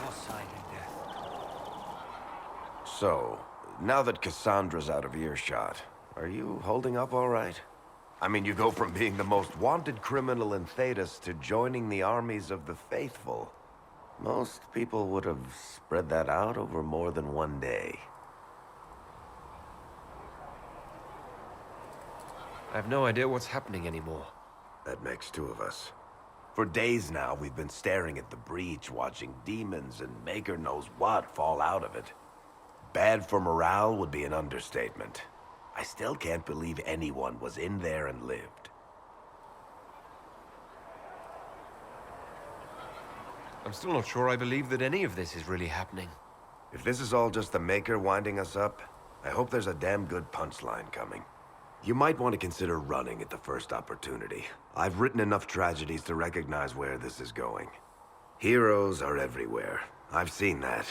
Poseidon death. So, now that Cassandra's out of earshot, are you holding up all right? I mean, you go from being the most wanted criminal in Thedas to joining the armies of the faithful. Most people would have spread that out over more than one day. I have no idea what's happening anymore. That makes two of us. For days now, we've been staring at the breach, watching demons and maker knows what fall out of it. Bad for morale would be an understatement. I still can't believe anyone was in there and lived. I'm still not sure I believe that any of this is really happening. If this is all just the Maker winding us up, I hope there's a damn good punchline coming. You might want to consider running at the first opportunity. I've written enough tragedies to recognize where this is going. Heroes are everywhere. I've seen that.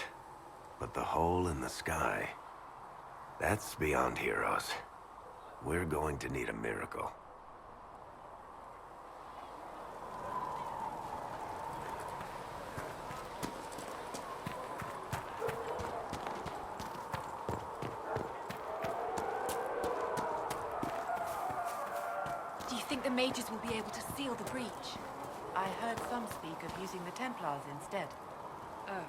But the hole in the sky... that's beyond heroes. We're going to need a miracle. Do you think the mages will be able to seal the breach? I heard some speak of using the Templars instead. Oh.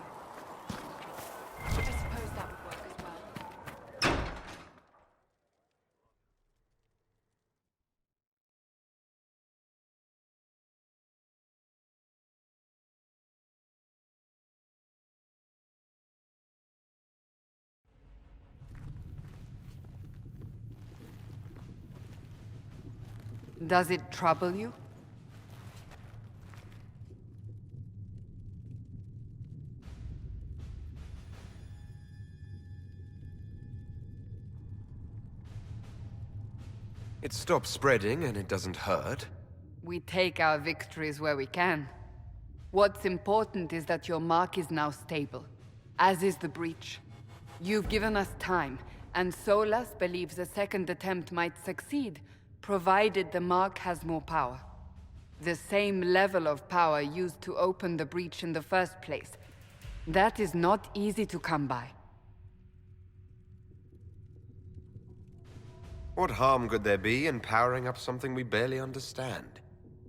I suppose that would work as well. Does it trouble you? It stops spreading and it doesn't hurt. We take our victories where we can. What's important is that your mark is now stable, as is the breach. You've given us time, and Solas believes a second attempt might succeed, provided the mark has more power. The same level of power used to open the breach in the first place. That is not easy to come by. What harm could there be in powering up something we barely understand?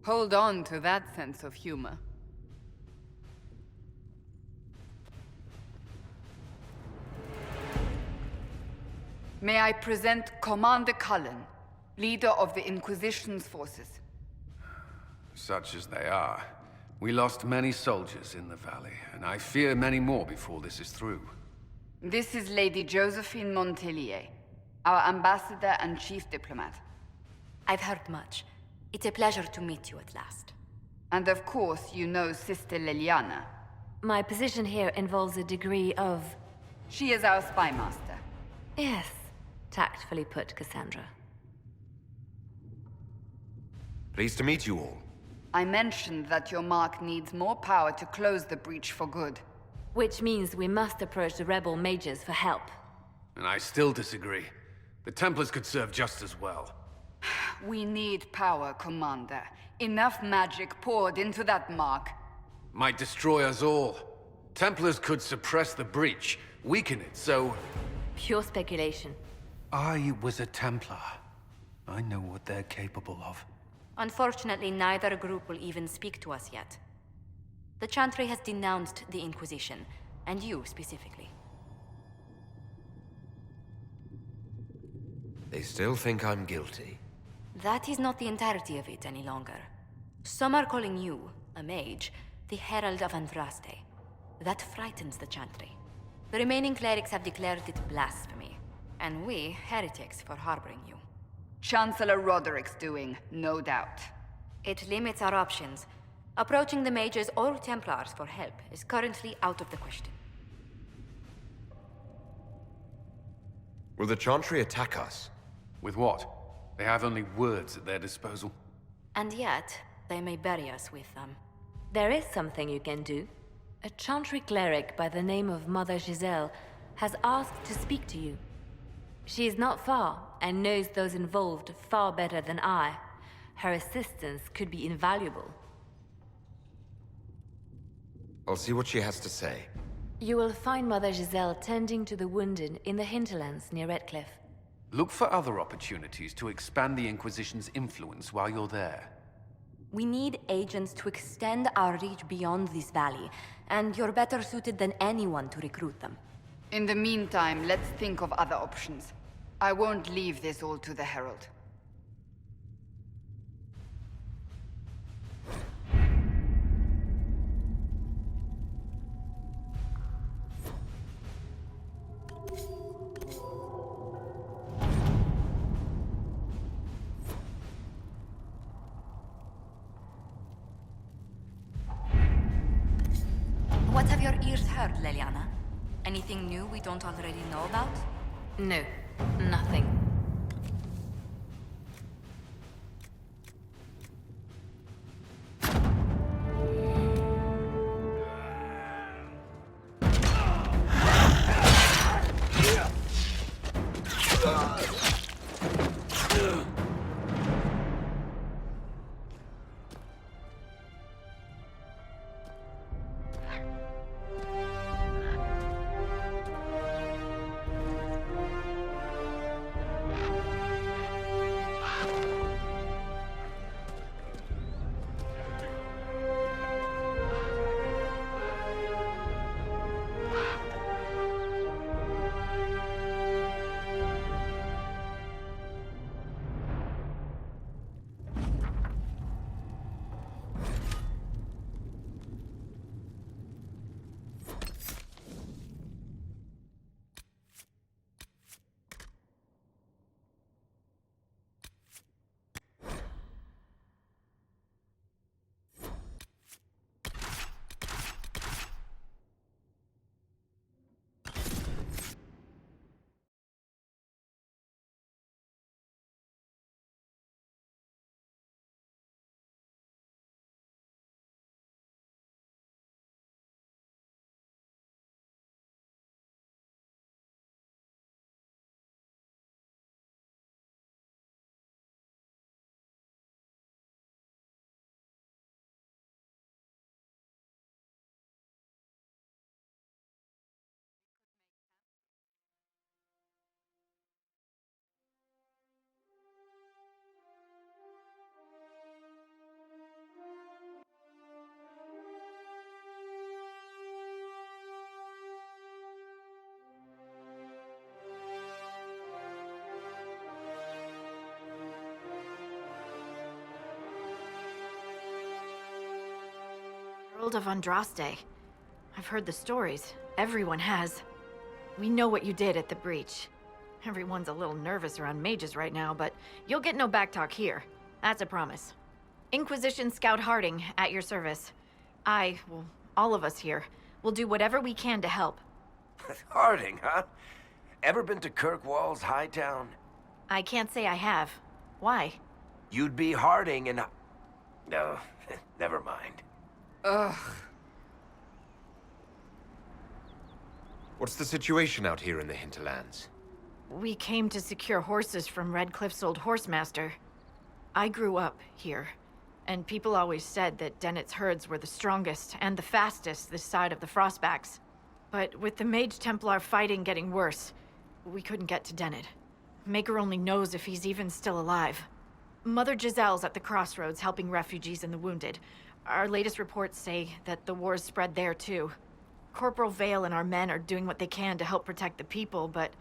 Hold on to that sense of humor. May I present Commander Cullen, leader of the Inquisition's forces. Such as they are. We lost many soldiers in the valley, and I fear many more before this is through. This is Lady Josephine Montelier, our ambassador and chief diplomat. I've heard much. It's a pleasure to meet you at last. And of course, you know Sister Liliana. My position here involves a degree of... She is our spy master. Yes, tactfully put, Cassandra. Pleased to meet you all. I mentioned that your mark needs more power to close the breach for good. Which means we must approach the rebel mages for help. And I still disagree. The Templars could serve just as well. We need power, Commander. Enough magic poured into that mark. Might destroy us all. Templars could suppress the breach, weaken it, so... Pure speculation. I was a Templar. I know what they're capable of. Unfortunately, neither group will even speak to us yet. The Chantry has denounced the Inquisition, and you specifically. They still think I'm guilty. That is not the entirety of it any longer. Some are calling you, a mage, the Herald of Andraste. That frightens the Chantry. The remaining clerics have declared it blasphemy, and we, heretics, for harboring you. Chancellor Roderick's doing, no doubt. It limits our options. Approaching the mages or Templars for help is currently out of the question. Will the Chantry attack us? With what? They have only words at their disposal. And yet, they may bury us with them. There is something you can do. A Chantry cleric by the name of Mother Giselle has asked to speak to you. She is not far, and knows those involved far better than I. Her assistance could be invaluable. I'll see what she has to say. You will find Mother Giselle tending to the wounded in the hinterlands near Redcliffe. Look for other opportunities to expand the Inquisition's influence while you're there. We need agents to extend our reach beyond this valley, and you're better suited than anyone to recruit them. In the meantime, let's think of other options. I won't leave this all to the Herald. What have your ears heard, Leliana? Anything new we don't already know about? No, nothing. World of Andraste. I've heard the stories. Everyone has. We know what you did at the breach. Everyone's a little nervous around mages right now, but you'll get no backtalk here. That's a promise. Inquisition Scout Harding, at your service. Well, all of us here, will do whatever we can to help. Harding, huh? Ever been to Kirkwall's Hightown? I can't say I have. Why? You'd be Harding and... No, never mind. Ugh. What's the situation out here in the hinterlands? We came to secure horses from Redcliffe's old horsemaster. I grew up here, and people always said that Dennett's herds were the strongest and the fastest this side of the Frostbacks. But with the Mage Templar fighting getting worse, we couldn't get to Dennett. Maker only knows if he's even still alive. Mother Giselle's at the crossroads helping refugees and the wounded. Our latest reports say that the war's spread there too. Corporal Vale and our men are doing what they can to help protect the people, but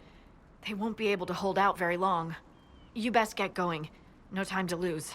they won't be able to hold out very long. You best get going. No time to lose.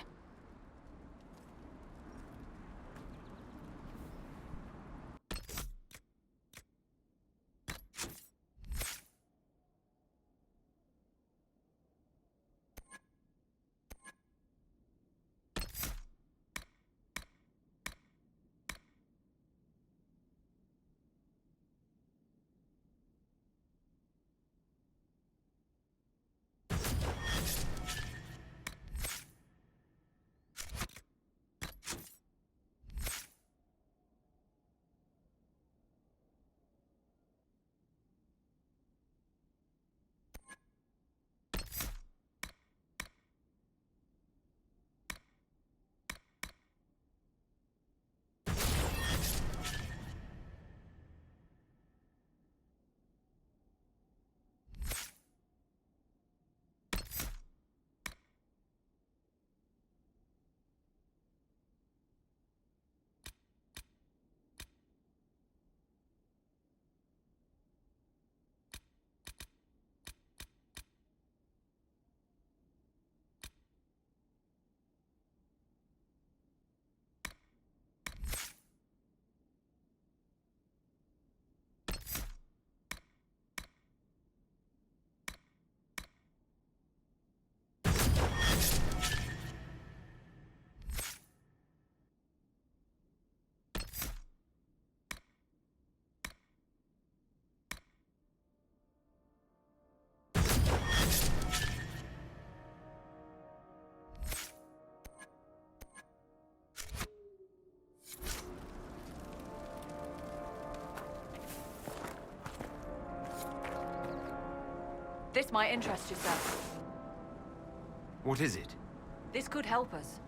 might interest yourself. What is it? This could help us.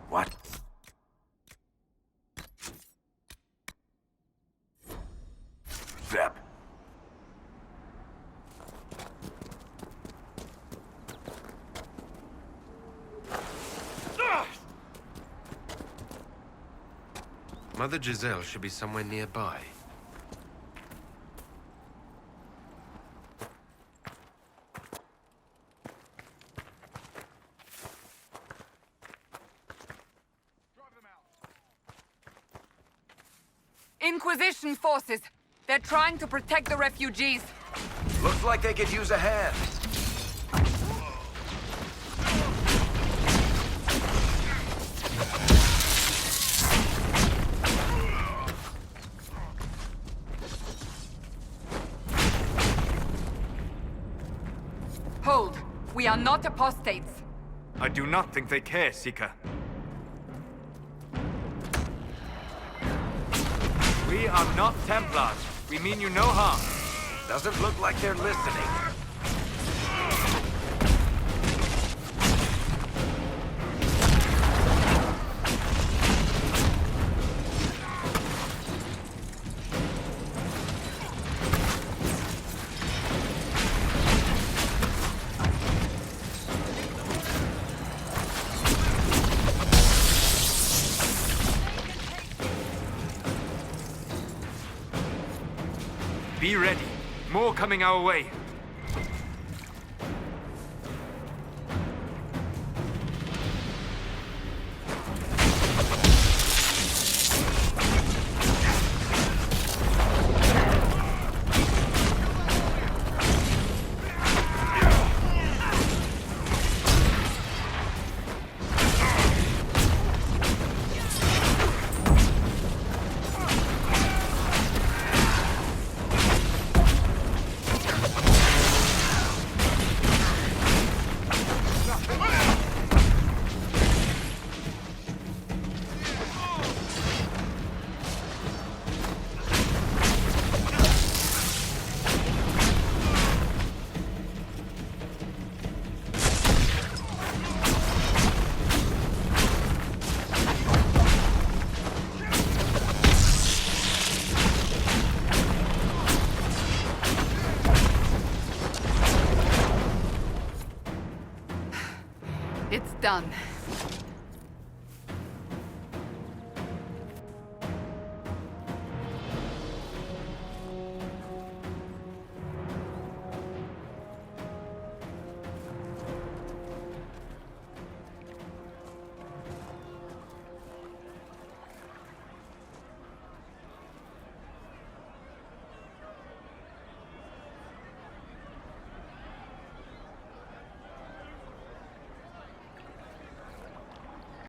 What? Zep. Mother Giselle should be somewhere nearby. Inquisition forces! They're trying to protect the refugees! Looks like they could use a hand. Hold! We are not apostates! I do not think they care, Seeker. We are not Templars. We mean you no harm. Doesn't look like they're listening. Be ready. More coming our way. It's done.